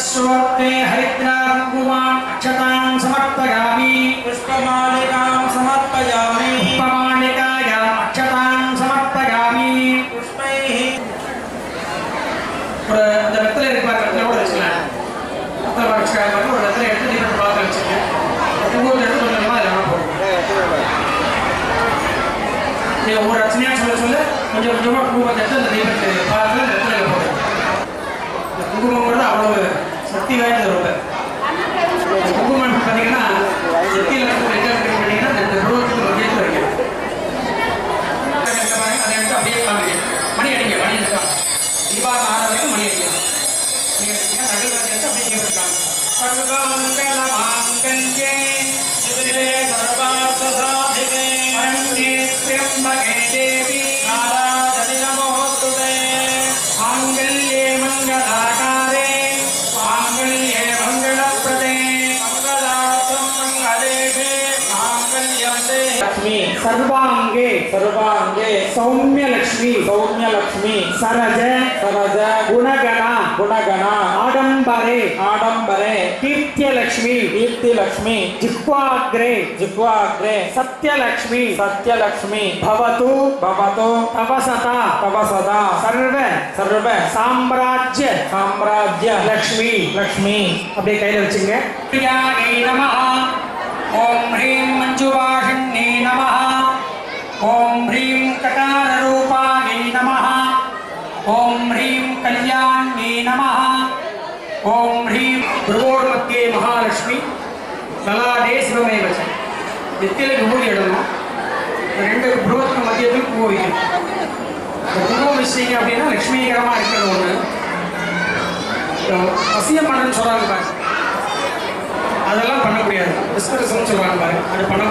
स्वस्ते हरिद्रां कुमान् अक्षतां समर्पयामि पुष्पमालिकां समर्पयामि पुष्पमालिकायां अक्षतां समर्पयामि पुष्पैः ஒரு அந்த இடத்துல இருக்கிற கூட வச்சுக்கலாம் அத்தனை வச்சுக்காக ஒரு இடத்துல எடுத்து நீங்கள் பார்த்து வச்சுங்க ஒவ்வொரு இடத்துல கொஞ்சமாக அதெல்லாம் போகும் நீங்கள் ஒவ்வொரு ரச்சனையாக சொல்ல கொஞ்சம் கொஞ்சமாக குங்குமத்தை எடுத்து அந்த தீபத்தை பார்த்து அந்த இடத்துல போகும் இந்த குங்குமங்கிறது அவ்வளவு சக்தி வாய்ந்தது ரொம்ப குங்குமம் பார்த்தீங்கன்னா சக்தியில் பார்த்தீங்கன்னா இந்த உருவத்துக்கு ஒரு கேட்டு வைக்கும் அதை எடுத்து அப்படியே காமிக்கும் மணி அடிங்க மணி எடுக்கலாம் தீபாவளி ஆறு வரைக்கும் மணி அடிக்கலாம் நீங்கள் எடுத்தீங்கன்னா நடுவில் எடுத்து அப்படியே கேட்டு இருக்காங்க சர்வமங்கலமாங்கல்யே சிவே சர்வார்த்தசாதிகே சரண்யே த்ர்யம்பகே தேவி நாராயணி நமோஸ்துதே மாங்கல்யே மங்களாகாரே மாங்கல்யே மங்களப்ரதே மங்களாத்ம மங்களேஷே மாங்கல்யந்தே லக்ஷ்மி सर्वांगे सर्वांगे सौम्य लक्ष्मी सरज गुणगणा आडंबरे कीर्त्य लक्ष्मी जिह्वाग्रे सत्य लक्ष्मी भवतु तपसता सर्व साम्राज्य लक्ष्मी அப்படியே கையில வச்சுங்க नमः ओम ह्रीं मंजुवाहिन्ये नमः ओम ह्रीं कटाररूपायै नमः ओम ह्रीं कल्याण्ये नमः ओम ह्रीं भ्रुवोर्मध्ये महालक्ष्मी ललाटे शिवमेव च நெத்தியில விபூதி இடணும் ரெண்டு புருவத்துக்கு மத்தியத்தில் பூ வைக்கணும் குங்குமம் வச்சிங்க அப்படின்னா லட்சுமிகரமாக இருக்கிறது ஒன்று வசியம் பண்ணுறேன்னு சொல்கிறாங்க பாருங்க அதெல்லாம் பண்ண முடியாது டிஸ்கரஸ்ன்னு சொல்கிறாங்க பாருங்க அது பண்ண